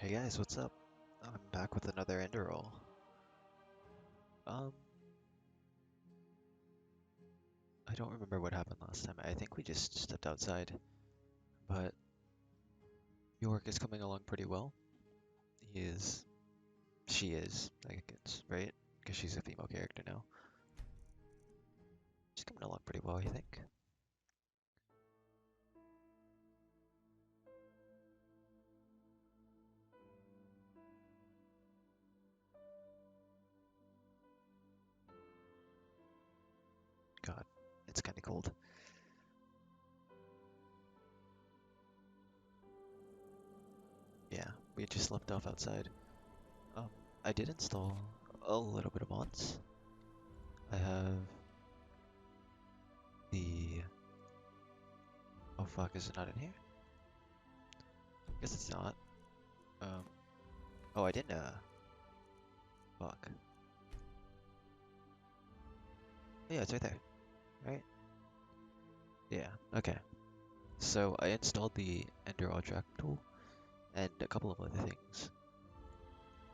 Hey guys, what's up? I'm back with another enderal. Um, I don't remember what happened last time. I think we just stepped outside, but York is coming along pretty well. He is, she is, I guess, right? Because she's a female character now. She's coming along pretty well, I think. God, it's kind of cold. Yeah, we just left off outside. Um, I did install a little bit of mods. I have the... Oh fuck, is it not in here? Guess it's not. Um, oh, I didn't, fuck. Oh, yeah, it's right there, right? Yeah, okay. So I installed the enderal track tool and a couple of other things.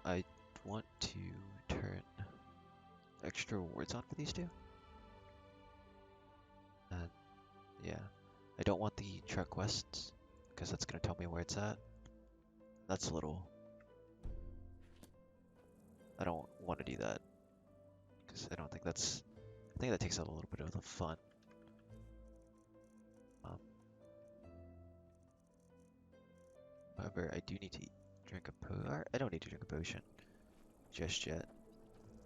I want to turn extra rewards on for these two. And yeah, I don't want the truck quests because that's going to tell me where it's at. That's a little... I don't want to do that because I don't think that's... I think that takes out a little bit of the fun. Um, However, I do need to drink a potion. I don't need to drink a potion just yet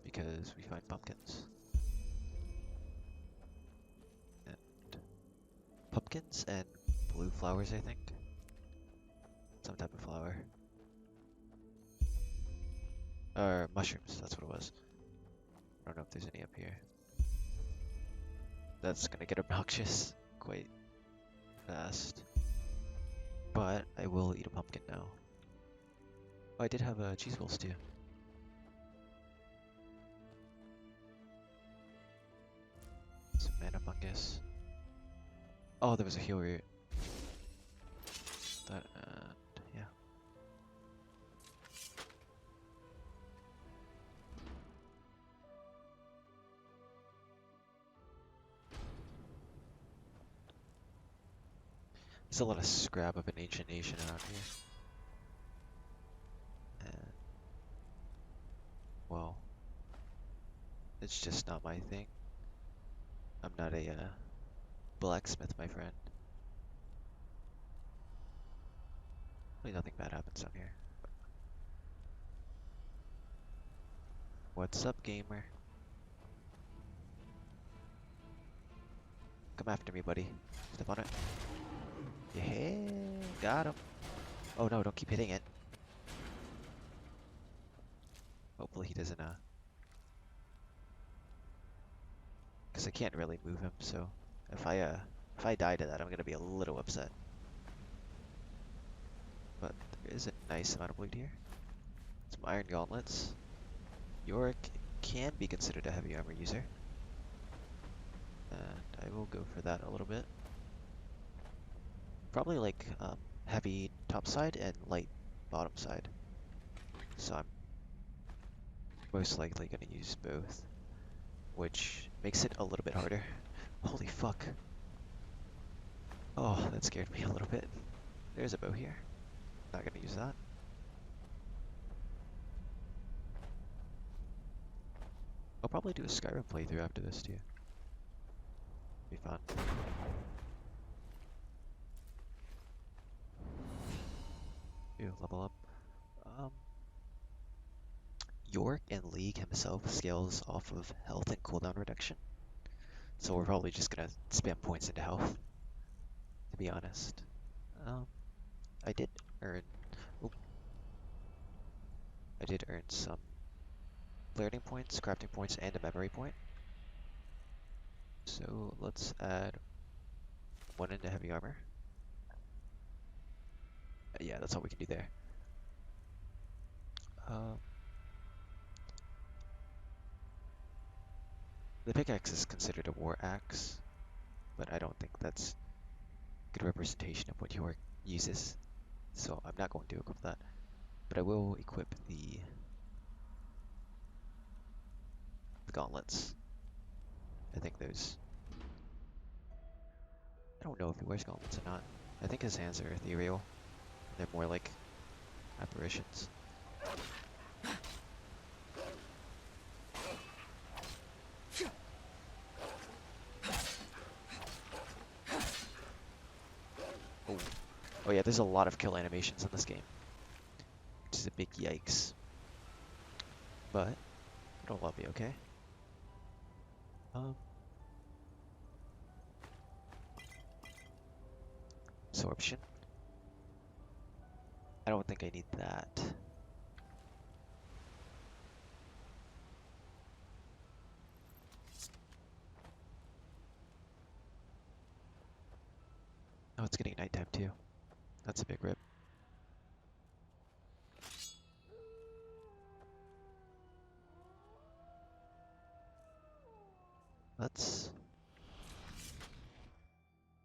because we find pumpkins. And pumpkins and blue flowers, I think. Some type of flower. Or mushrooms, that's what it was. I don't know if there's any up here. That's gonna get obnoxious quite fast. But I will eat a pumpkin now. Oh, I did have cheese balls too. Some mana fungus. Oh, there was a heal root. That, and yeah. There's a lot of scrap of an ancient nation around here. And, well, it's just not my thing. I'm not a blacksmith, my friend. Hopefully nothing bad happens down here. What's up, gamer? Come after me, buddy. Step on it. Yeah, got him. Oh no, don't keep hitting it. Hopefully he doesn't, because I can't really move him, so if I die to that, I'm gonna be a little upset. But there is a nice amount of loot here. Some iron gauntlets. Yorick can be considered a heavy armor user. And I will go for that a little bit. Probably like heavy top side and light bottom side. So I'm most likely gonna use both, which makes it a little bit harder. Holy fuck. Oh, that scared me a little bit. There's a bow here. Not gonna use that. I'll probably do a Skyrim playthrough after this too. Be fun. Ew, level up. Um, York and League himself scales off of health and cooldown reduction. So we're probably just gonna spam points into health, to be honest. Um, I did earn, oop, I did earn some learning points, crafting points, and a memory point. So let's add one into heavy armor. Yeah, that's all we can do there. Um, the pickaxe is considered a war axe, but I don't think that's good representation of what York uses. So I'm not going to equip that. But I will equip the gauntlets. I think those. I don't know if he wears gauntlets or not. I think his hands are ethereal. They're more like apparitions. Oh. Oh yeah, there's a lot of kill animations in this game, which is a big yikes. But it'll all be okay. Absorption. I don't think I need that. Oh, it's getting nighttime too. That's a big rip.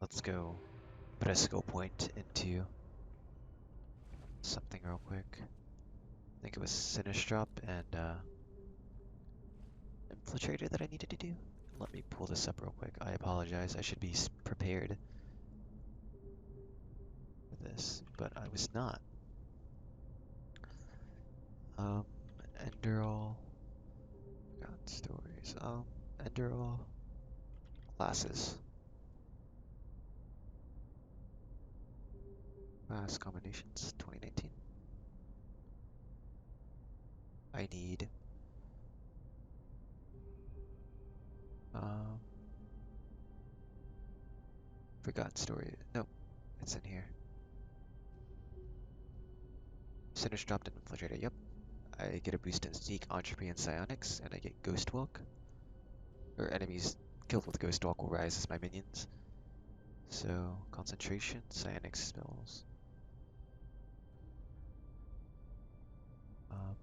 Let's go put a skill point into something real quick. I think it was Sinistrop and Infiltrator that I needed to do. Let me pull this up real quick. I apologize. I should be prepared for this, but I was not. Um, enderal. Got stories. Enderal classes. Class combinations 2019. I need um forgot story. Nope, it's in here. Sinistrop and Infiltrator. Yep. I get a boost in Sneak, Entropy, and Psionics, and I get Ghost Walk. Or enemies killed with Ghost Walk will rise as my minions. So, Concentration, Psionics spells. Um,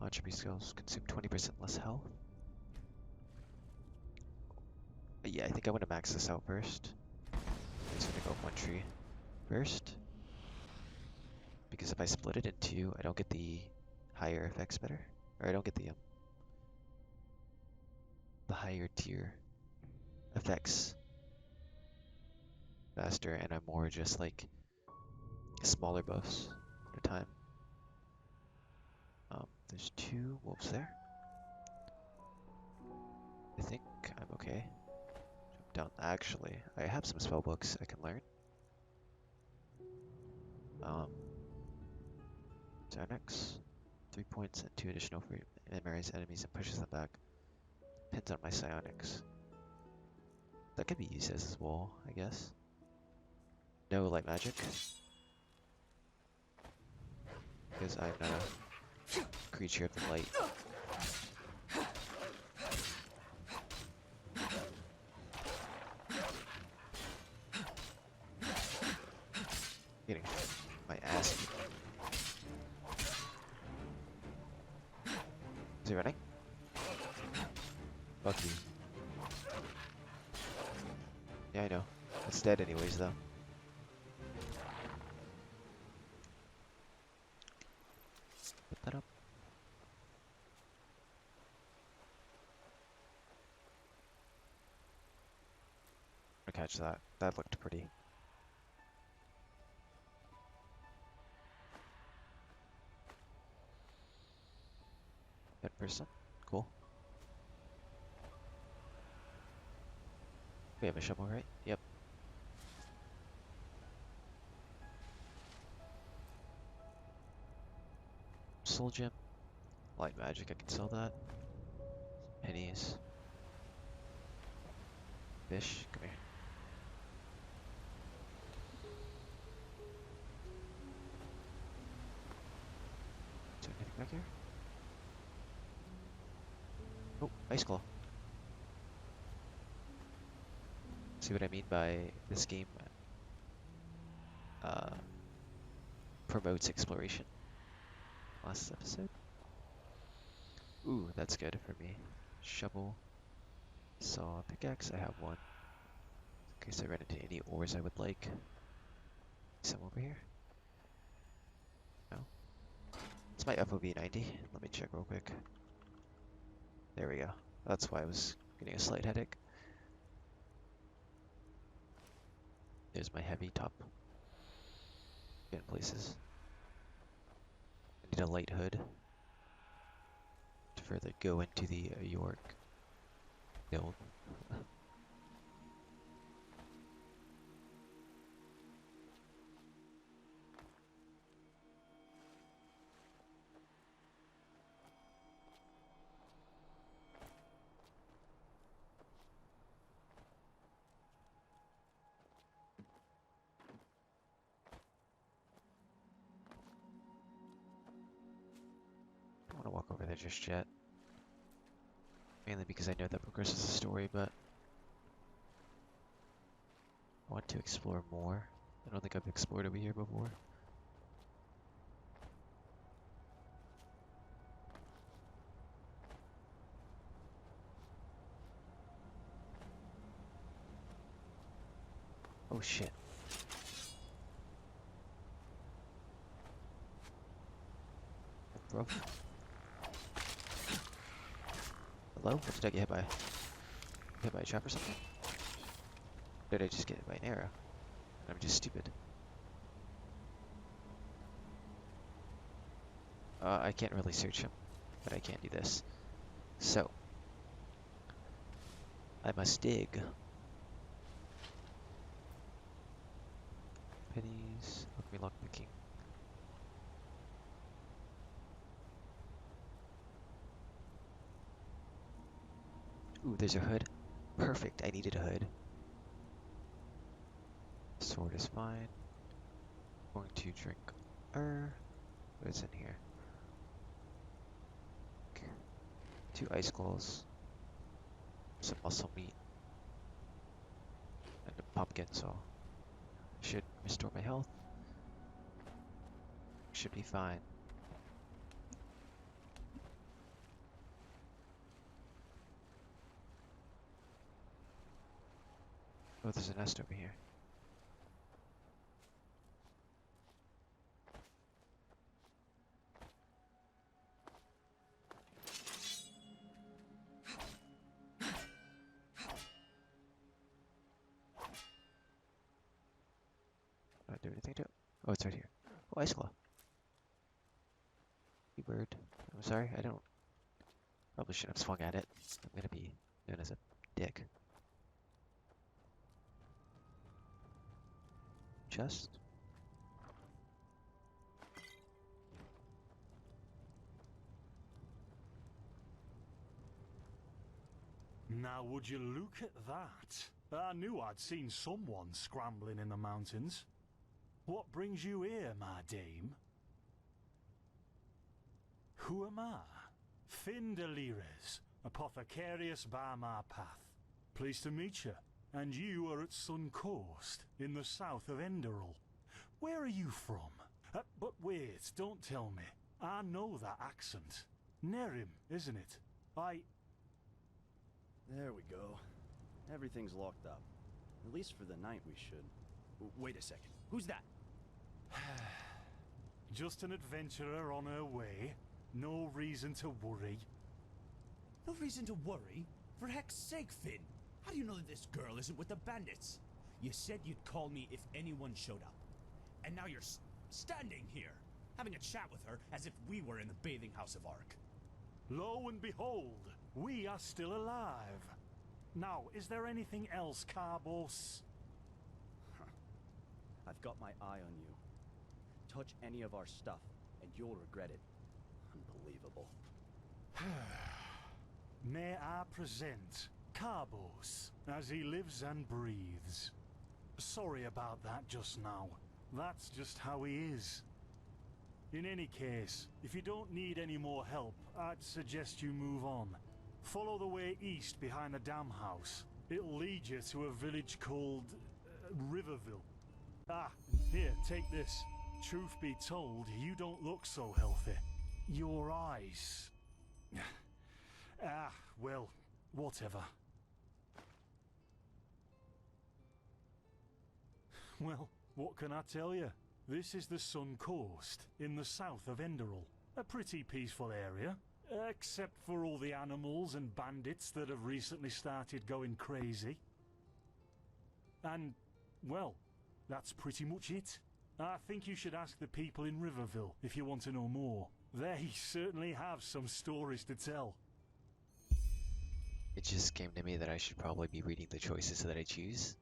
Entropy skills consume 20% less health. But yeah, I think I want to max this out first. I'm just gonna go one tree first. Because if I split it in two, I don't get the higher effects better. Or I don't get the higher tier effects faster, and I'm more just like smaller buffs at a time. There's two wolves there. I think I'm okay. Jump down. Actually, I have some spell books I can learn. Xanax, 3 points and 2 additional for memories enemies and pushes them back. Depends on my psionics. That could be used as a wall, I guess. No light magic. Because I'm not a creature of the light. Getting my ass beat. Is he running? Fuck you. Yeah, I know. It's dead anyways, though. Put that up. I'm gonna catch that. That looked pretty. Dead person. Cool. We have a shovel, right? Yep. Soul gem. Light magic, I can sell that. Pennies. Fish, come here. Is there anything back here? Oh, ice claw. See what I mean by this game uh, promotes exploration. Last episode. Ooh, that's good for me. Shovel, saw, pickaxe. I have one. In case I run into any ores I would like. Some over here? No. What's my FOV 90? Let me check real quick. There we go. That's why I was getting a slight headache. There's my heavy top. In places. I need a light hood to further go into the York build. Don't want to walk over there just yet. Mainly because I know that progresses the story, but I want to explore more. I don't think I've explored over here before. Oh shit. Bro. Hello? What did I get hit by? Hit by a trap or something? Or did I just get hit by an arrow? I'm just stupid. I can't really search him, but I can do this. So, I must dig. Pennies. Let me lock picking. Ooh, there's a hood. Perfect, I needed a hood. Sword is fine. Going to drink. What is in here? 2 ice claws. Some muscle meat. And a pumpkin, so should restore my health. Should be fine. Oh, there's a nest over here. Not do anything to it. Oh, it's right here. Oh, ice claw. You bird. I'm sorry, I don't. Probably shouldn't have swung at it. I'm gonna be known as a dick. Chest. Now would you look at that? I knew I'd seen someone scrambling in the mountains. What brings you here, my dame? Who am I? Finn Delires, apothecarius by my path. Pleased to meet you. And you are at Sun Coast, in the south of Enderal. Where are you from? But wait, don't tell me. I know that accent. Nerim, isn't it? There we go. Everything's locked up. At least for the night we should. Wait a second. Who's that? Just an adventurer on her way. No reason to worry. No reason to worry? For heck's sake, Finn! How do you know that this girl isn't with the bandits? You said you'd call me if anyone showed up. And now you're standing here, having a chat with her as if we were in the bathing house of Ark. Lo and behold, we are still alive. Now, is there anything else, Carbos? I've got my eye on you. Touch any of our stuff, and you'll regret it. Unbelievable. May I present Carbos, as he lives and breathes. Sorry about that just now. That's just how he is. In any case, if you don't need any more help, I'd suggest you move on. Follow the way east behind the dam house. It'll lead you to a village called Riverville. Ah, here, take this. Truth be told, you don't look so healthy. Your eyes... well, whatever. Well, what can I tell you? This is the Sun Coast, in the south of Enderal. A pretty peaceful area, except for all the animals and bandits that have recently started going crazy. And, well, that's pretty much it. I think you should ask the people in Riverville if you want to know more. They certainly have some stories to tell. It just came to me that I should probably be reading the choices that I choose.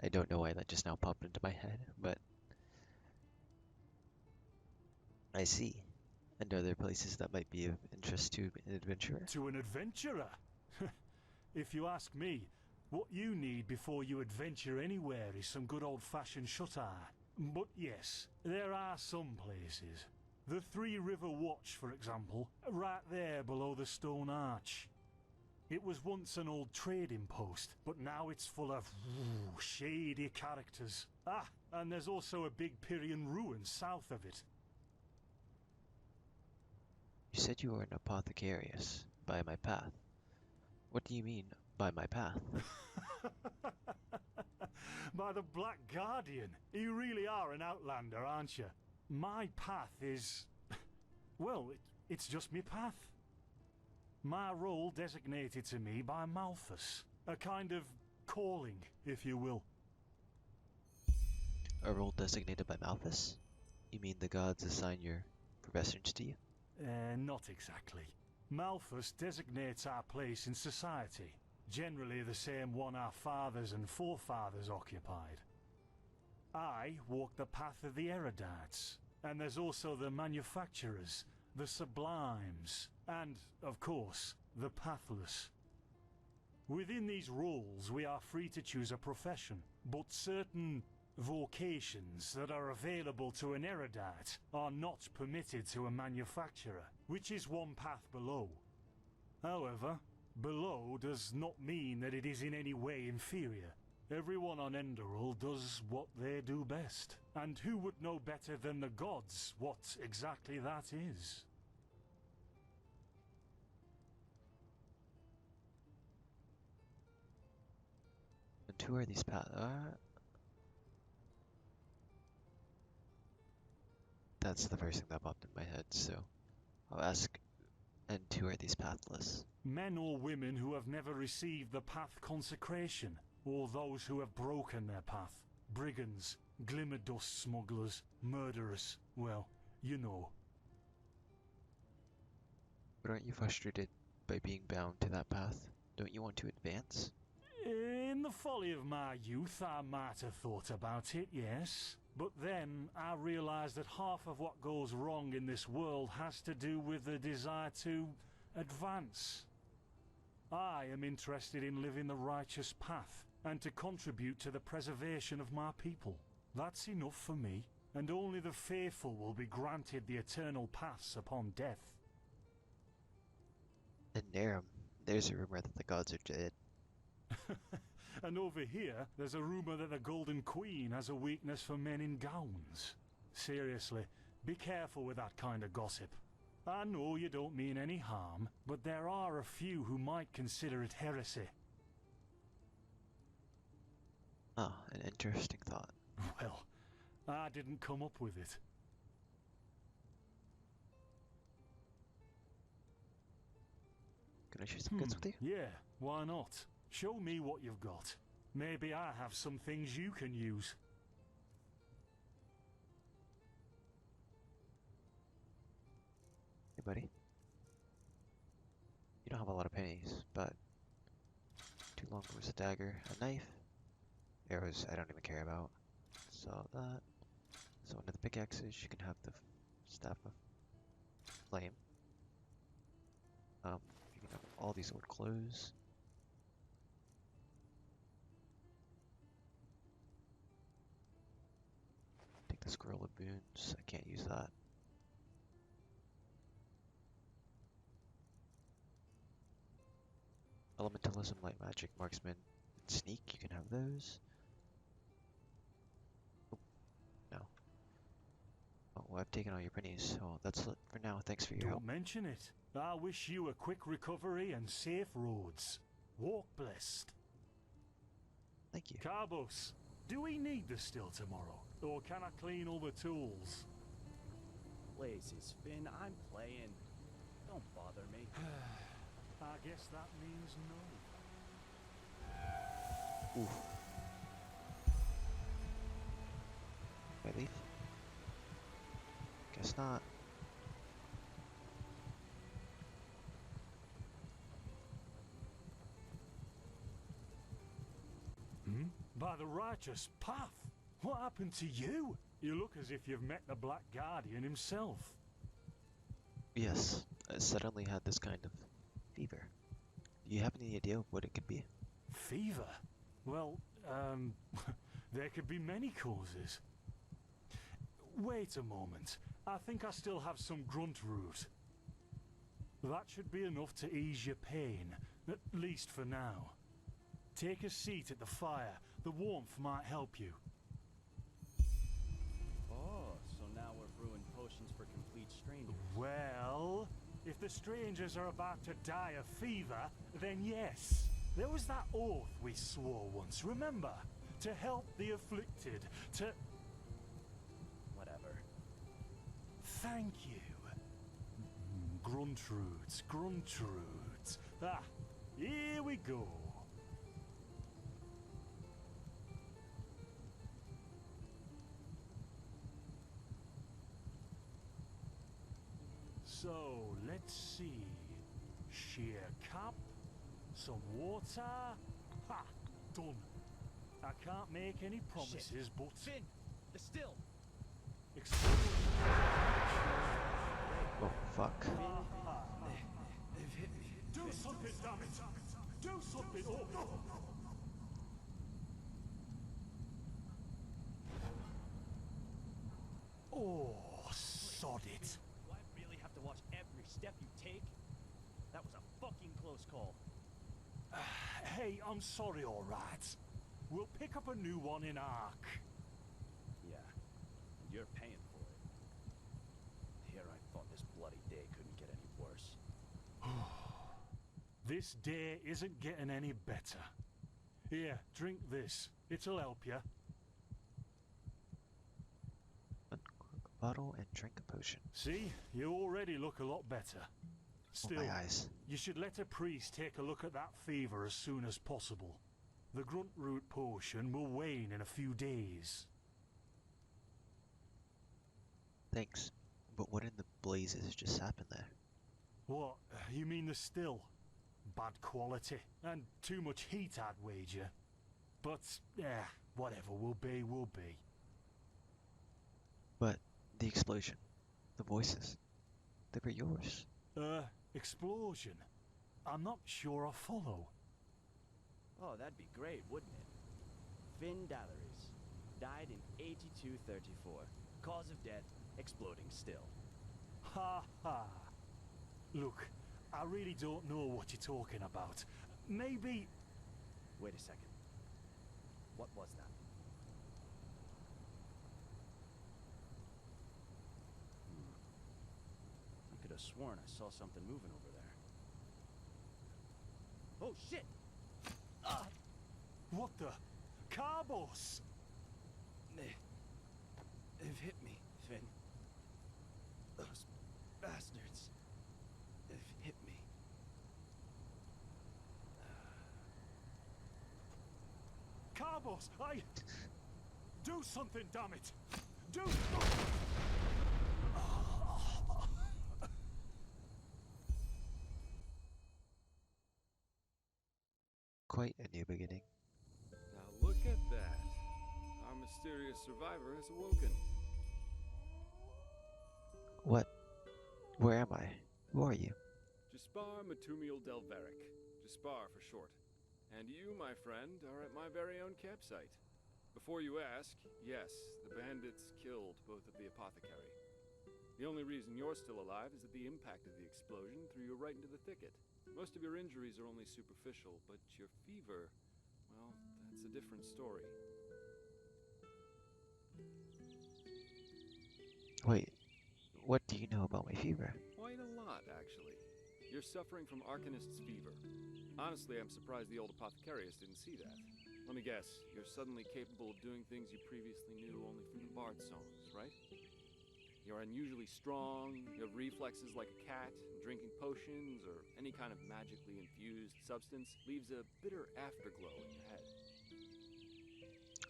I don't know why that just now popped into my head, but I see. And are there places that might be of interest to an adventurer? To an adventurer? If you ask me, what you need before you adventure anywhere is some good old-fashioned shut-eye. But yes, there are some places. The Three River Watch, for example, right there below the stone arch. It was once an old trading post, but now it's full of shady characters. Ah, and there's also a big Pyrian ruin south of it. You said you were an apothecarius by my path. What do you mean by my path? By the Black Guardian. You really are an outlander, aren't you? My path is... well, it's just me path. My role designated to me by Malthus. A kind of calling, if you will. A role designated by Malthus? You mean the gods assign your professions to you? Not exactly. Malthus designates our place in society. Generally the same one our fathers and forefathers occupied. I walk the path of the erudites, and there's also the manufacturers, the sublimes, and, of course, the pathless. Within these roles we are free to choose a profession, but certain vocations that are available to an erudite are not permitted to a manufacturer, which is one path below. However, below does not mean that it is in any way inferior. Everyone on Enderal does what they do best, and who would know better than the gods what exactly that is? And who are these that's the first thing that popped in my head, so I'll ask, and who are these pathless? Men or women who have never received the path consecration, or those who have broken their path. Brigands, glimmer dust smugglers, murderers, well, you know. But aren't you frustrated by being bound to that path? Don't you want to advance? In the folly of my youth, I might have thought about it, yes. But then I realised that half of what goes wrong in this world has to do with the desire to advance. I am interested in living the righteous path, and to contribute to the preservation of my people. That's enough for me, and only the faithful will be granted the eternal paths upon death. In Narum, there's a rumor that the gods are dead. And over here, there's a rumour that the Golden Queen has a weakness for men in gowns. Seriously, be careful with that kind of gossip. I know you don't mean any harm, but there are a few who might consider it heresy. Ah, an interesting thought. Well, I didn't come up with it. Can I share some goods with you? Yeah, why not? Show me what you've got. Maybe I have some things you can use. Hey, buddy. You don't have a lot of pennies, but 2 longbows, a dagger, a knife, arrows I don't even care about. So that. So under the pickaxes, you can have the staff of flame. You can have all these old clothes. Take the scroll of boons. I can't use that. Elementalism, light magic, marksman, and sneak. You can have those. Oh, no. Oh, well, I've taken all your pennies. Oh, that's it for now. Thanks for your help. Don't mention it. I wish you a quick recovery and safe roads. Walk blessed. Thank you. Carbos, do we need the still tomorrow? Or can I clean all the tools? places, Finn. I'm playing. Don't bother me. I guess that means no. Oof. Can I leave? Guess not. Hmm? By the righteous path? What happened to you? You look as if you've met the Black Guardian himself. Yes, I suddenly had this kind of fever. Do you have any idea of what it could be? Fever? Well, there could be many causes. Wait a moment. I think I still have some grunt root. That should be enough to ease your pain, at least for now. Take a seat at the fire. The warmth might help you. Oh, so now we're brewing potions for complete strangers. Well, if the strangers are about to die of fever, then yes. There was that oath we swore once, remember? To help the afflicted, to... Whatever. Thank you. Gruntroots, Gruntroots. Ah, here we go. So, let's see. Sheer cap, some water. Ha! Done. I can't make any promises, but... Finn! The still! Explosion. Oh, fuck. They've hit me. Do something, damn it! Do something! Oh, no! Oh, sod it. Do I really have to watch every step you take? That was a fucking close call. Hey, I'm sorry, all right. We'll pick up a new one in Ark. Yeah, and you're paying for it. Here I thought this bloody day couldn't get any worse. This day isn't getting any better. Here, drink this. It'll help you. Uncork a bottle and drink a potion. See, you already look a lot better. Still, Oh, my eyes. you should let a priest take a look at that fever as soon as possible. The grunt root potion will wane in a few days. Thanks. But what in the blazes just happened there? What? You mean the still? Bad quality. And too much heat, I'd wager. But, yeah, whatever will be, will be. But the explosion, the voices, they were yours. Explosion? I'm not sure I follow. Oh, that'd be great, wouldn't it? Finn Dalleries. Died in 8234. Cause of death, exploding still. Ha ha. Look, I really don't know what you're talking about. Maybe... Wait a second. What was that? I could have sworn I saw something moving over there. Oh, shit! Ah! What the? Carbos! They've hit me, Finn. Those bastards. They've hit me. Carbos! Do something, damn it! Do... Quite a new beginning. Now look at that. Our mysterious survivor has awoken. What? Where am I? Who are you? Jaspar Matumiel Delveric. Jaspar for short. And you, my friend, are at my very own campsite. Before you ask, yes, the bandits killed both of the apothecary. The only reason you're still alive is that the impact of the explosion threw you right into the thicket. Most of your injuries are only superficial, but your fever, well, that's a different story. Wait, what do you know about my fever? Quite a lot, actually. You're suffering from Arcanist's fever. Honestly, I'm surprised the old apothecarius didn't see that. Let me guess, you're suddenly capable of doing things you previously knew only from the bard songs, right? You're unusually strong, you have reflexes like a cat, and drinking potions or any kind of magically infused substance leaves a bitter afterglow in your head.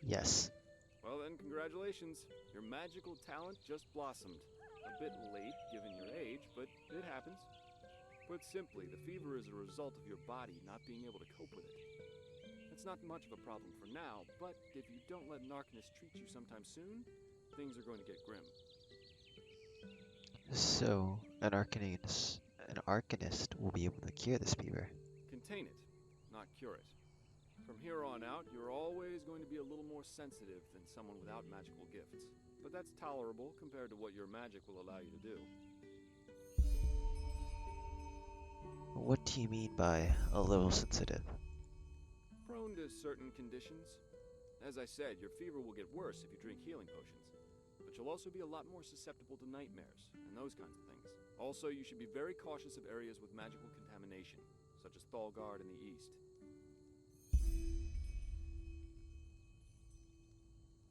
Yes. Well then, congratulations. Your magical talent just blossomed. A bit late given your age, but it happens. Put simply, the fever is a result of your body not being able to cope with it. It's not much of a problem for now, but if you don't let an arcanist treat you sometime soon, things are going to get grim. So, an arcanist will be able to cure this fever. Contain it, not cure it. From here on out, you're always going to be a little more sensitive than someone without magical gifts. But that's tolerable compared to what your magic will allow you to do. What do you mean by a little sensitive? Prone to certain conditions. As I said, your fever will get worse if you drink healing potions. But you'll also be a lot more susceptible to nightmares and those kinds of things. Also, you should be very cautious of areas with magical contamination, such as Thalgard in the east.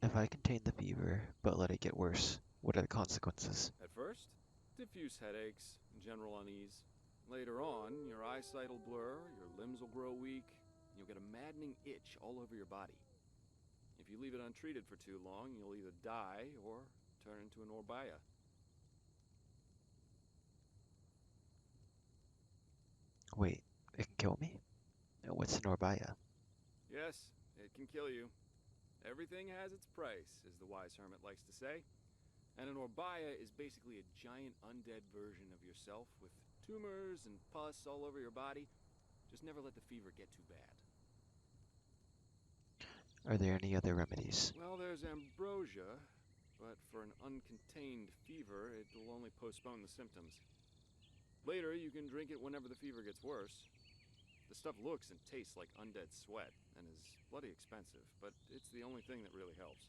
If I contain the fever, but let it get worse, what are the consequences? At first, diffuse headaches and general unease. Later on, your eyesight will blur, your limbs will grow weak, and you'll get a maddening itch all over your body. If you leave it untreated for too long, you'll either die or turn into an Orbaya. Wait, it can kill me? What's an Orbaya? Yes, it can kill you. Everything has its price, as the wise hermit likes to say. And an Orbaya is basically a giant undead version of yourself with tumors and pus all over your body. Just never let the fever get too bad. Are there any other remedies? Well, there's ambrosia, but for an uncontained fever, it will only postpone the symptoms. Later, you can drink it whenever the fever gets worse. The stuff looks and tastes like undead sweat, and is bloody expensive, but it's the only thing that really helps.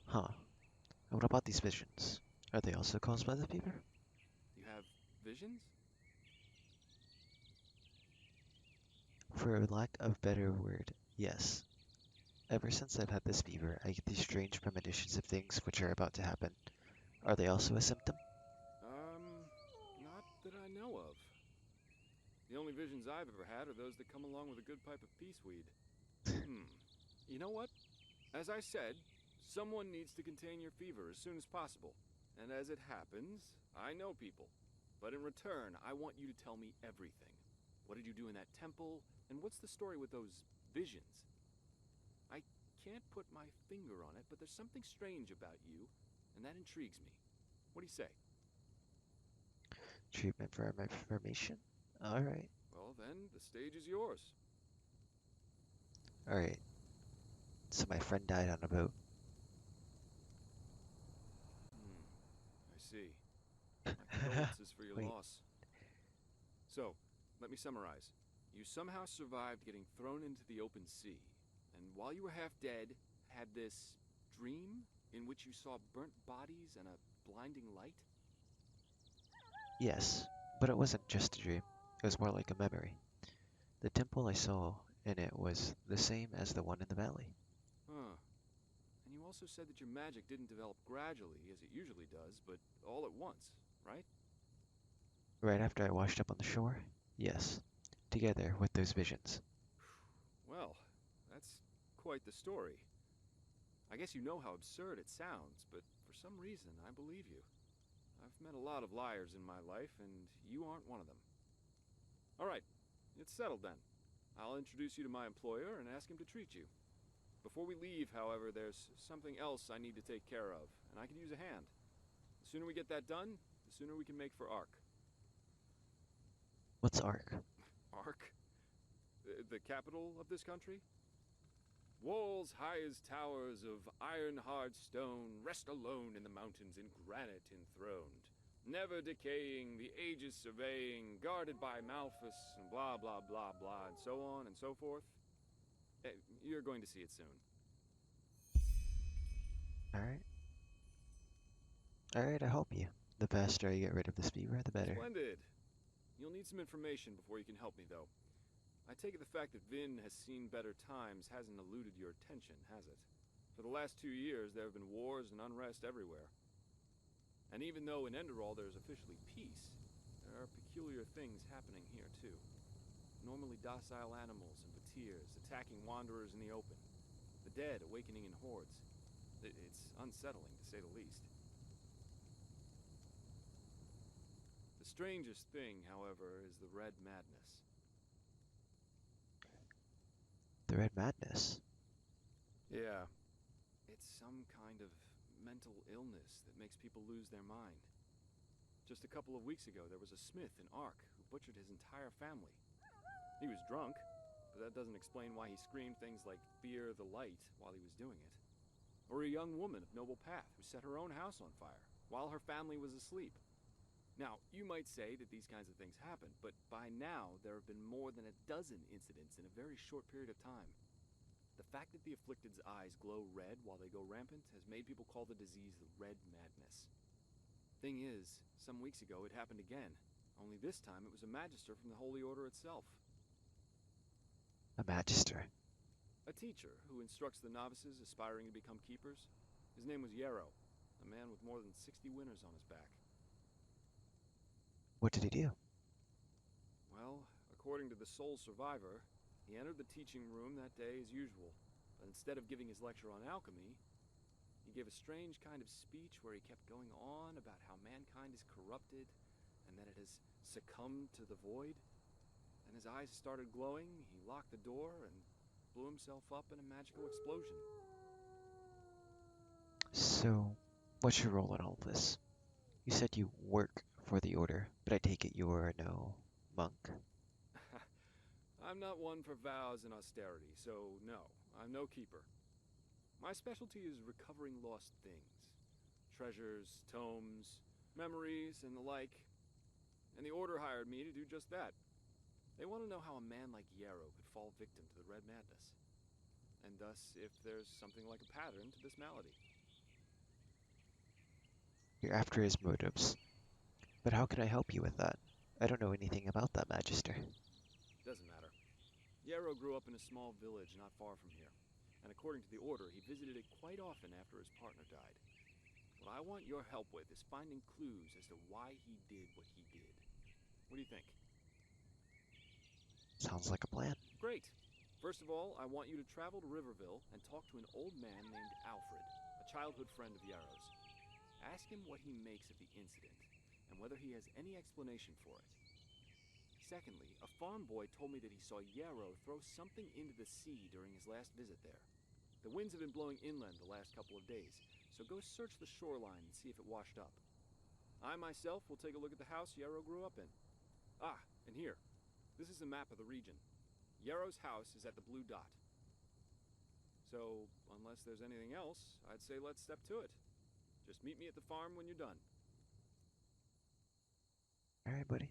Huh. And what about these visions? Are they also caused by the fever? You have visions? For lack of better word, yes. Ever since I've had this fever, I get these strange premonitions of things which are about to happen. Are they also a symptom? Not that I know of. The only visions I've ever had are those that come along with a good pipe of peaceweed. You know what? As I said, someone needs to contain your fever as soon as possible. And as it happens, I know people. But in return, I want you to tell me everything. What did you do in that temple? And what's the story with those visions? I can't put my finger on it, but there's something strange about you, and that intrigues me. What do you say? Treatment for my information? Alright. Well, then, the stage is yours. Alright. So my friend died on a boat. I see. My condolences for your Wait. loss. So, let me summarize. You somehow survived getting thrown into the open sea, and while you were half dead, had this dream in which you saw burnt bodies and a blinding light? Yes, but it wasn't just a dream. It was more like a memory. The temple I saw in it was the same as the one in the valley. Huh. And you also said that your magic didn't develop gradually, as it usually does, but all at once, right? Right after I washed up on the shore? Yes. Together with those visions. Well, that's quite the story. I guess you know how absurd it sounds, but for some reason, I believe you. I've met a lot of liars in my life, and you aren't one of them. All right, it's settled then. I'll introduce you to my employer and ask him to treat you. Before we leave, however, there's something else I need to take care of, and I could use a hand. The sooner we get that done, the sooner we can make for Ark. What's Ark? Ark? The capital of this country? Walls high as towers of iron-hard stone rest alone in the mountains in granite enthroned, never decaying, the ages surveying, guarded by Malphus, and blah, blah, blah, blah, and so on and so forth. You're going to see it soon. Alright. Alright, I'll help you. The faster I get rid of this fever, the better. Splendid. You'll need some information before you can help me, though. I take it the fact that Vin has seen better times hasn't eluded your attention, has it? For the last 2 years, there have been wars and unrest everywhere. And even though in Enderal there's officially peace, there are peculiar things happening here too. Normally docile animals and patirs attacking wanderers in the open. The dead awakening in hordes. It's unsettling, to say the least. The strangest thing, however, is the Red Madness. The Red Madness. Yeah, it's some kind of mental illness that makes people lose their mind. Just a couple of weeks ago, there was a smith in Ark who butchered his entire family. He was drunk, but that doesn't explain why he screamed things like "fear the light" while he was doing it. Or a young woman of noble path who set her own house on fire while her family was asleep. Now, you might say that these kinds of things happen, but by now there have been more than a dozen incidents in a very short period of time. The fact that the afflicted's eyes glow red while they go rampant has made people call the disease the Red Madness. Thing is, some weeks ago it happened again, only this time it was a magister from the Holy Order itself. A magister. A teacher who instructs the novices aspiring to become keepers. His name was Yarrow, a man with more than 60 winners on his back. What did he do? Well, according to the sole survivor, he entered the teaching room that day as usual, but instead of giving his lecture on alchemy, he gave a strange kind of speech where he kept going on about how mankind is corrupted and that it has succumbed to the void. And his eyes started glowing, he locked the door and blew himself up in a magical explosion. So, what's your role in all this? You said you work for the Order, but I take it you're no monk. I'm not one for vows and austerity, so no, I'm no keeper. My specialty is recovering lost things. Treasures, tomes, memories, and the like. And the Order hired me to do just that. They want to know how a man like Yarrow could fall victim to the Red Madness. And thus, if there's something like a pattern to this malady. You're after his motives. But how can I help you with that? I don't know anything about that magister. Doesn't matter. Yarrow grew up in a small village not far from here. And according to the Order, he visited it quite often after his partner died. What I want your help with is finding clues as to why he did what he did. What do you think? Sounds like a plan. Great. First of all, I want you to travel to Riverville and talk to an old man named Alfred, a childhood friend of Yarrow's. Ask him what he makes of the incident, and whether he has any explanation for it. Secondly, a farm boy told me that he saw Yarrow throw something into the sea during his last visit there. The winds have been blowing inland the last couple of days, so go search the shoreline and see if it washed up. I myself will take a look at the house Yarrow grew up in. Ah, and here. This is a map of the region. Yarrow's house is at the blue dot. So, unless there's anything else, I'd say let's step to it. Just meet me at the farm when you're done. Alright, buddy.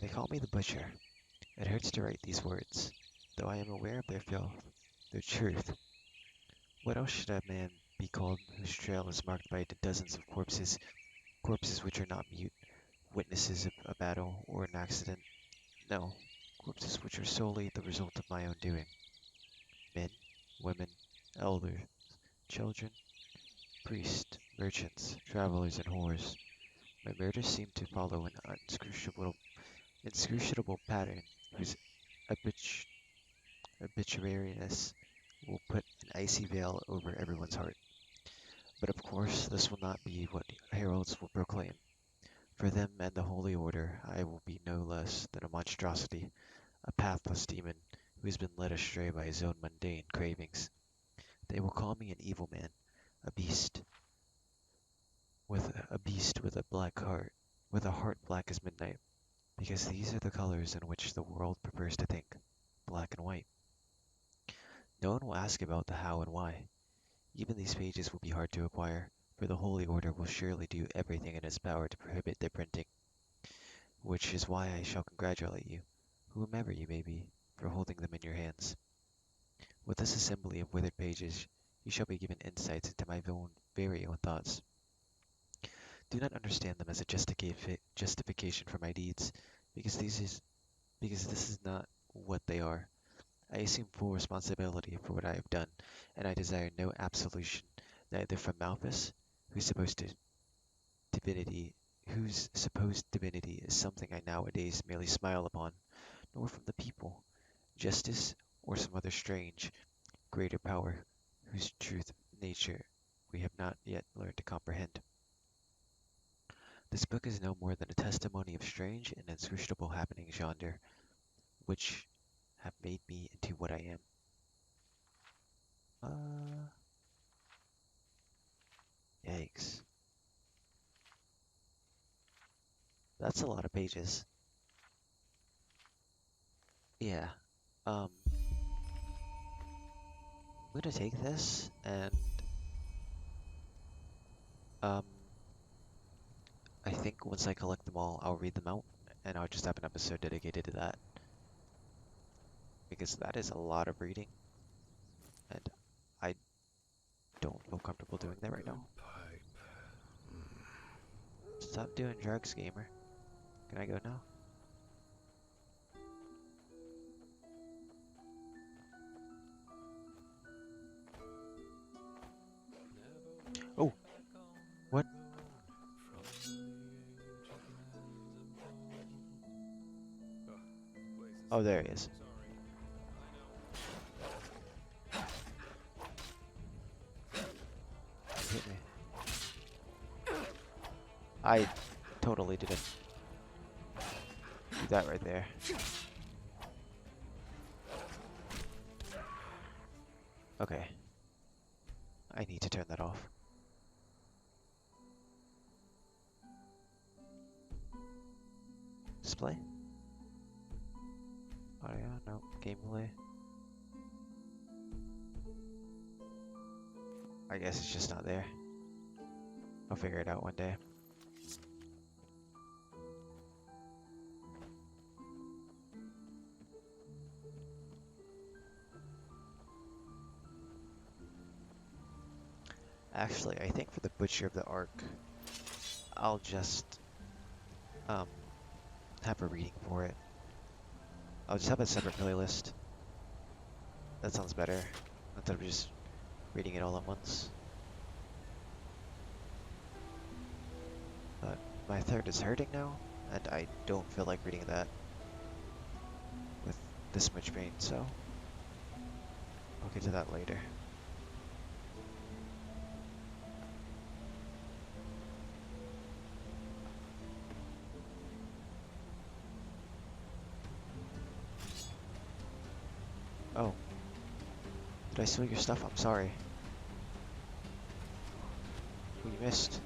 They call me the Butcher. It hurts to write these words, though I am aware of their filth, their truth. What else should a man be called whose trail is marked by dozens of corpses, corpses which are not mute, witnesses of a battle or an accident? No, corpses which are solely the result of my own doing. Men, women, elders, children, priests, merchants, travelers, and whores. My murders seem to follow an inscrutable pattern whose arbitrariness will put an icy veil over everyone's heart. But of course, this will not be what heralds will proclaim. For them and the Holy Order, I will be no less than a monstrosity, a pathless demon who has been led astray by his own mundane cravings. They will call me an evil man, a beast, with a black heart, with a heart black as midnight, because these are the colors in which the world prefers to think, black and white. No one will ask about the how and why. Even these pages will be hard to acquire, for the Holy Order will surely do everything in its power to prohibit their printing, which is why I shall congratulate you, whomever you may be, for holding them in your hands. With this assembly of withered pages, you shall be given insights into my very own thoughts. do not understand them as a justification for my deeds, because this is not what they are. I assume full responsibility for what I have done, and I desire no absolution, neither from Malthus, whose divinity, whose supposed divinity is something I nowadays merely smile upon, nor from the people, justice, or some other strange, greater power, whose truth nature we have not yet learned to comprehend. This book is no more than a testimony of strange and inscrutable happenings yonder, which have made me into what I am. Yikes. That's a lot of pages. Yeah. I'm gonna take this and um I think once I collect them all, I'll read them out and I'll just have an episode dedicated to that because that is a lot of reading and I don't feel comfortable doing that right now. Stop doing drugs, gamer. Can I go now? Oh, what? Oh, there he is. He hit me. I totally didn't do that right there. Okay. I need to turn that off. Display? Audio? No. Gameplay? I guess it's just not there. I'll figure it out one day. Actually, I think for the Butcher of the Ark, I'll just have a reading for it. I'll just have a separate playlist. That sounds better, instead of just reading it all at once. But my third is hurting now, and I don't feel like reading that with this much pain, so I'll get to that later. Oh. Did I steal your stuff? I'm sorry. Oh, you missed.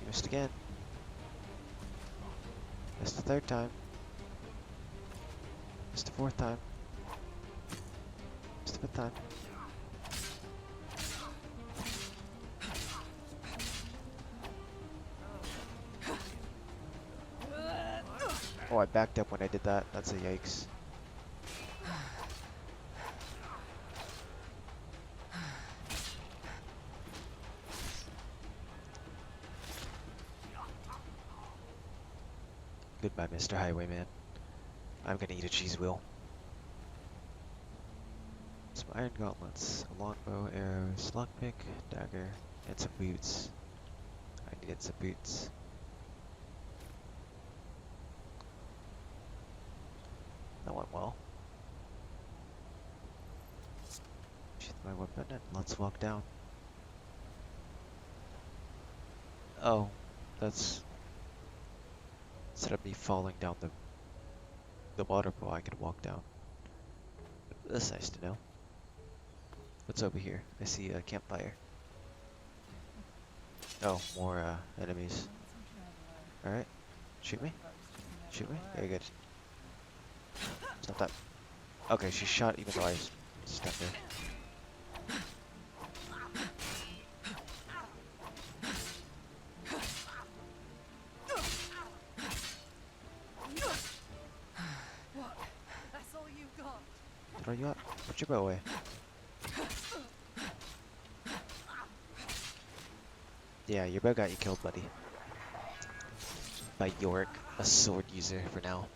You missed again. Missed the third time. Missed the fourth time. Missed the fifth time. Oh, I backed up when I did that. That's a yikes. Goodbye, Mr. Highwayman. I'm gonna eat a cheese wheel. Some iron gauntlets, a longbow, arrows, lockpick, dagger, and some boots. I needed some boots. That went well. Sheath my weapon and let's walk down. Oh, that's... Instead of me falling down the waterfall, I can walk down. That's nice to know. What's over here? I see a campfire. Oh, more enemies. Alright. Shoot me? Shoot me? Very good. Stop that. Okay, she shot even though I stepped her. That's all you got. Throw you up. Put your bow away. Yeah, your bow got you killed, buddy. By Yorick, a sword user for now.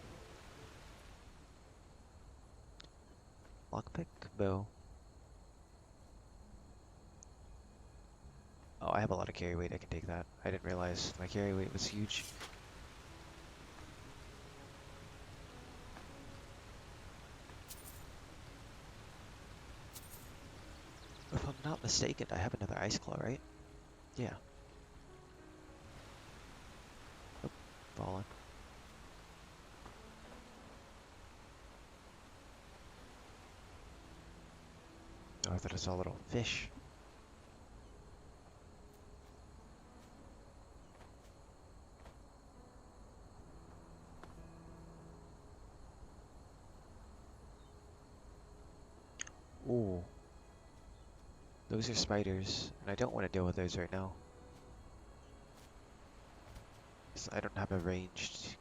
Lockpick, bow. Oh, I have a lot of carry weight, I can take that. I didn't realize my carry weight was huge. If I'm not mistaken, I have another Ice Claw, right? Yeah. Oh, fallen. Oh, I thought I saw a little fish. Ooh. Those are spiders, and I don't want to deal with those right now. 'Cause I don't have a ranged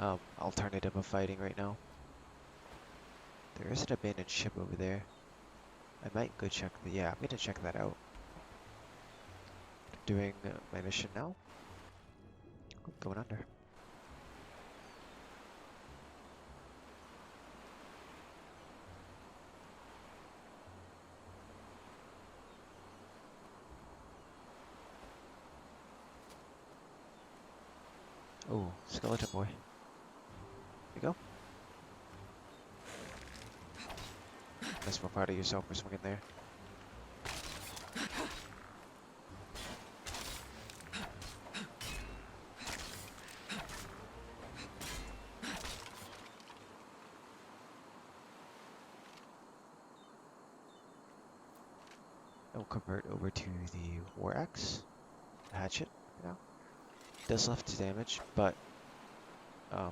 alternative of fighting right now. There is an abandoned ship over there. I might go check the, yeah, I'm gonna check that out. Doing my mission now. Going under. Oh, skeleton boy. Here we go. That's more proud of yourself for swinging there. I'll convert over to the war axe, hatchet now. Does left to damage, but I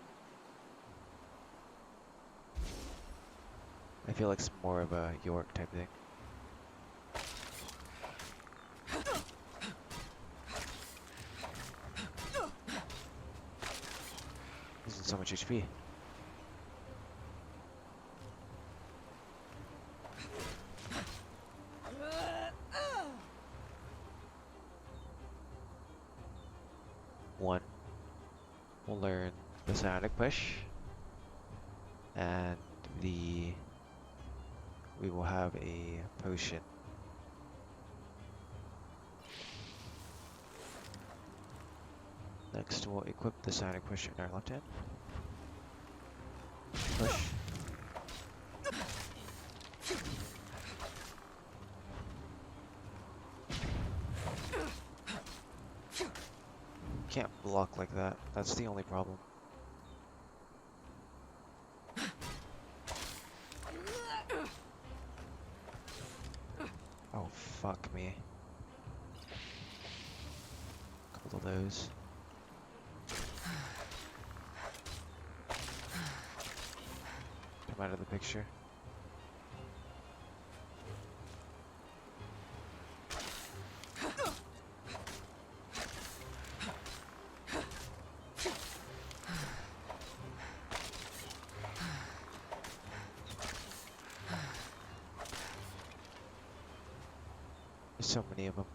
feel like it's more of a York type thing. Isn't so much HP. One. We'll learn the Sonic Push, and we will have a potion. Next, we'll equip the Sonic Push in our left hand. Push. Can't block like that. That's the only problem. Oh, fuck me. Couple of those. Come out of the picture. There's so many of them.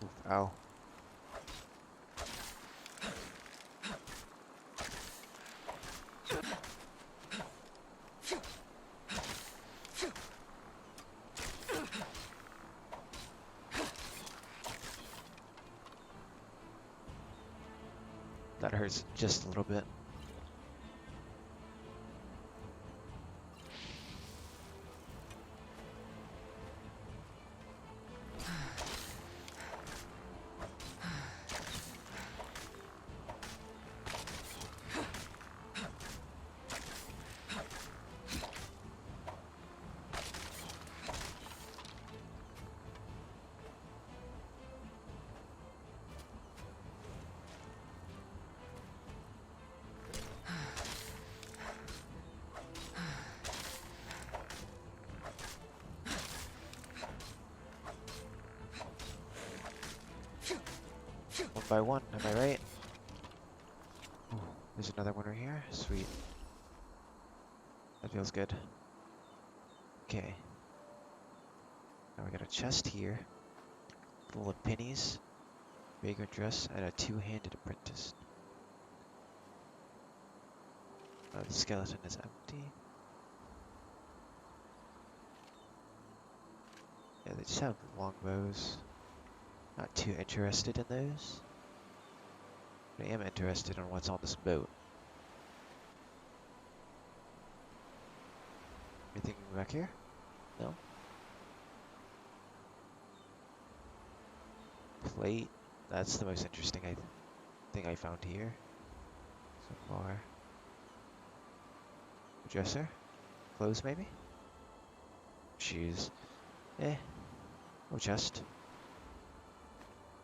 Oof, ow. That hurts just a little bit. by one, am I right? Ooh, there's another one right here. Sweet. That feels good. Okay. Now we got a chest here, full of pennies, vagrant dress, and a two-handed apprentice. The skeleton is empty. Yeah, they just have longbows. Not too interested in those. But I am interested in what's on this boat. Anything back here? No? Plate. That's the most interesting thing I found here so far. A dresser? Clothes maybe? Shoes. Eh. Oh, chest.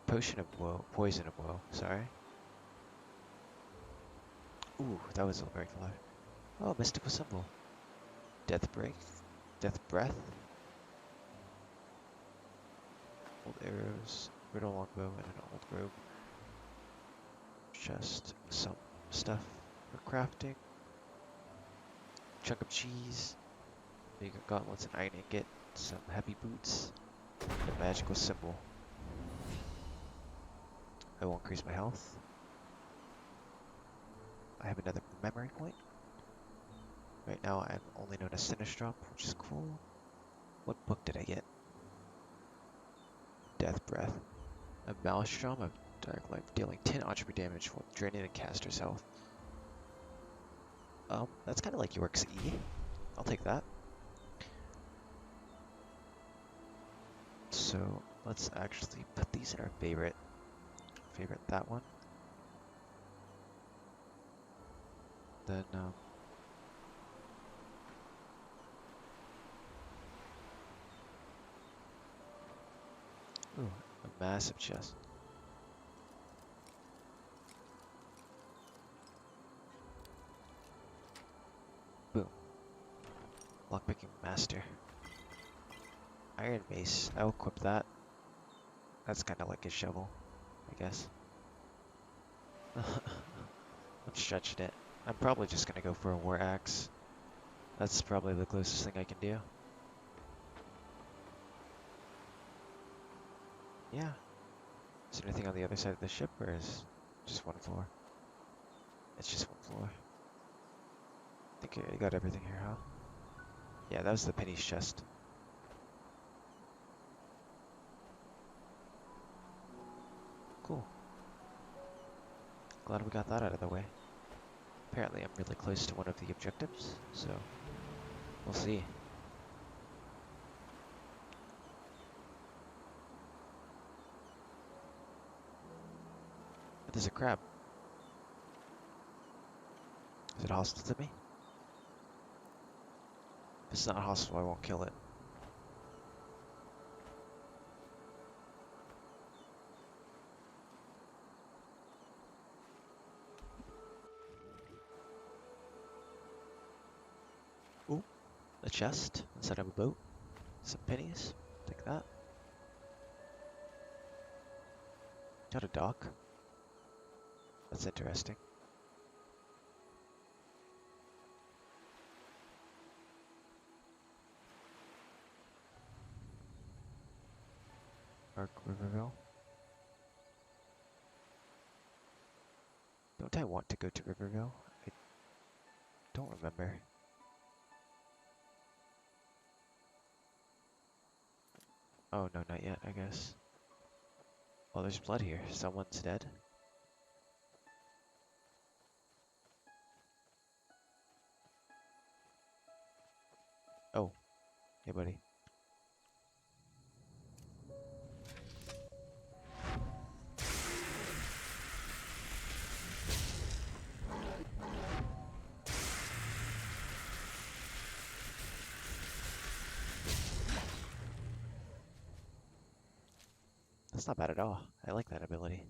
Potion of woe. Poison of woe. Sorry. Ooh, that was a very loud. Oh, mystical symbol. Death break. Death breath. Old arrows. Brittle longbow and an old robe. Chest. Some stuff for crafting. Chunk of cheese. Bigger gauntlets and iron ingot. Some heavy boots. A magical symbol. I will increase my health. I have another memory point. Right now I'm only known as Sinistrom, which is cool. What book did I get? Death Breath. A Maelstrom of Dark Life, dealing 10 attribute damage while draining the caster's health. That's kind of like York's E. I'll take that. So let's actually put these in our favorite. Favorite that one. Then ooh, a massive chest. Boom. Lockpicking master. Iron mace. I'll equip that. That's kind of like a shovel, I guess. I'm stretching it. I'm probably just gonna go for a war axe. That's probably the closest thing I can do. Yeah. Is there anything on the other side of the ship, or is it just one floor? It's just one floor. I think you got everything here, huh? Yeah, that was the penny's chest. Cool. Glad we got that out of the way. Apparently I'm really close to one of the objectives, so we'll see. But there's a crab. Is it hostile to me? If it's not hostile, I won't kill it. Ooh, a chest inside of a boat. Some pennies. Take that. Got a dock. That's interesting. Ark Riverville. Don't I want to go to Riverville? I don't remember. Oh, no, not yet, I guess. Oh, there's blood here. Someone's dead. Oh, hey, buddy. That's not bad at all. I like that ability.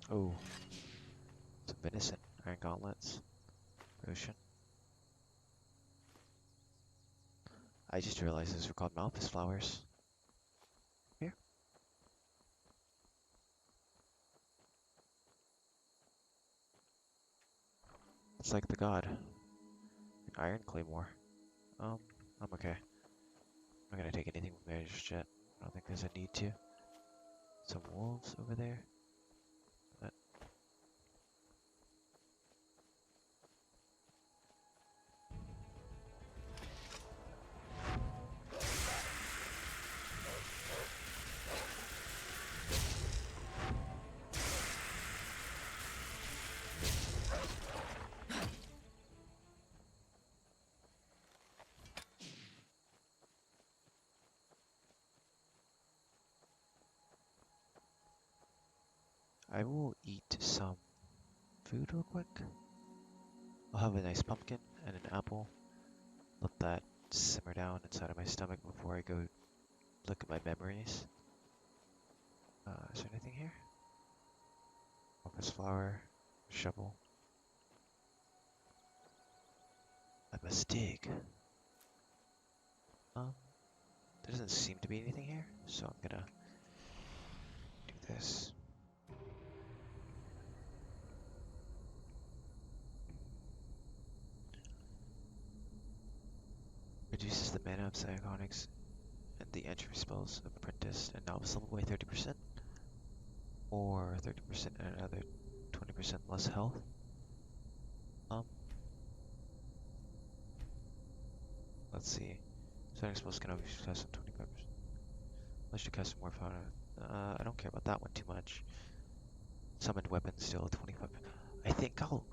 Oh, some venison, iron gauntlets, potion. I just realized those were called Malthus flowers. It's like the god. An iron claymore. I'm okay. I'm not gonna take anything from there just yet. I don't think there's a need to. Some wolves over there. But I will eat some food real quick. I'll have a nice pumpkin and an apple. Let that simmer down inside of my stomach before I go look at my memories. Is there anything here? Office flower, shovel. I must dig. There doesn't seem to be anything here, so I'm gonna do this. Reduces the mana of psionics and the entry spells of apprentice and novice level by 30%, or 30% and another 20% less health. Let's see. Psionic spells can always cast on 25%. Unless you cast more fun. I don't care about that one too much. Summoned weapons still 25. I think I'll.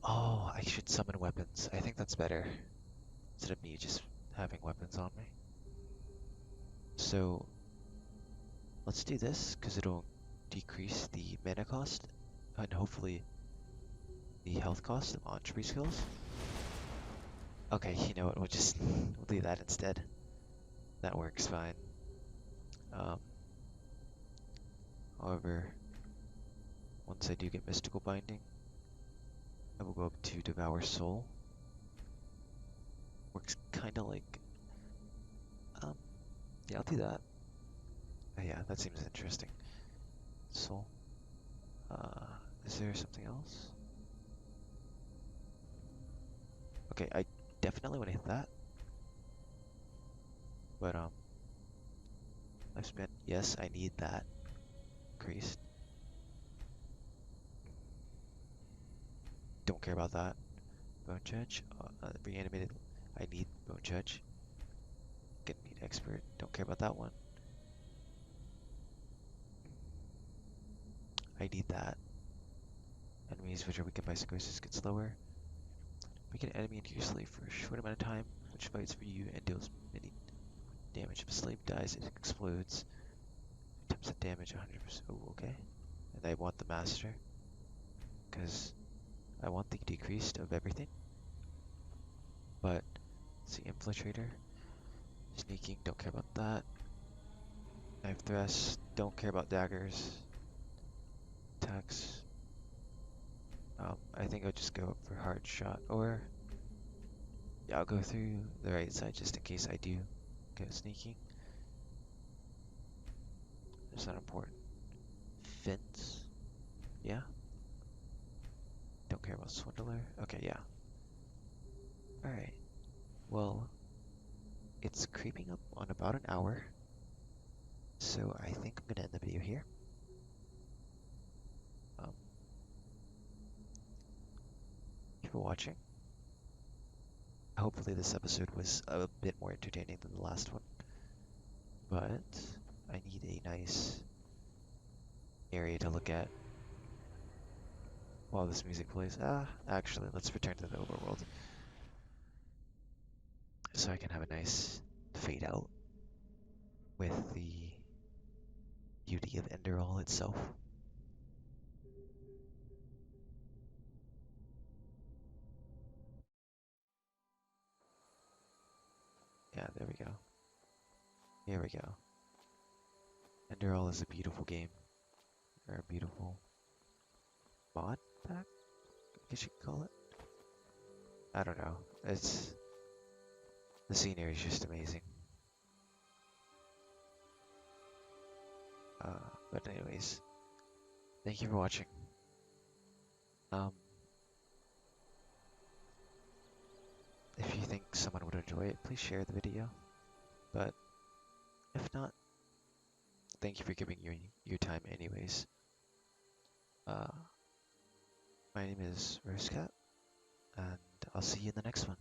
Oh, I should summon weapons. I think that's better. Instead of me just having weapons on me. So, let's do this, because it'll decrease the mana cost, and hopefully the health cost of entree skills. Okay, you know what, we'll do that instead. That works fine. However, once I do get Mystical Binding, I will go up to Devour Soul. Works kinda like, yeah, I'll do that. Yeah, that seems interesting. Soul. Is there something else? Okay, I definitely want to hit that. But, lifespan, yes, I need that increased. Don't care about that. Bone Judge, reanimated, I need Bone Judge. Gonna need Expert, don't care about that one. I need that. Enemies which are weakened by psychosis get slower. Make an enemy into your slave for a short amount of time, which fights for you and deals many damage. If a slave dies, it explodes. Attempts at damage 100%. Oh, okay. And I want the master, because I want the decreased of everything. But, see, Infiltrator. Sneaking, don't care about that. Knife Thrust, don't care about daggers. Attacks. I think I'll just go for Hard Shot, or yeah, I'll go through the right side just in case I do go sneaking. It's not important. Fence, yeah. Don't care about Swindler. Okay, yeah. Alright. Well, it's creeping up on about an hour, so I think I'm gonna end the video here. Thank you for watching. Hopefully this episode was a bit more entertaining than the last one, but I need a nice area to look at while this music plays. Actually, let's return to the overworld so I can have a nice fade out with the beauty of Enderal itself. Yeah, there we go. Here we go. Enderal is a beautiful game, or a beautiful mod pack, I guess you could call it. I don't know. The scenery is just amazing. But anyways, thank you for watching. you think someone would enjoy it, please share the video. But if not, thank you for giving your time anyways. My name is Rosecat, and I'll see you in the next one.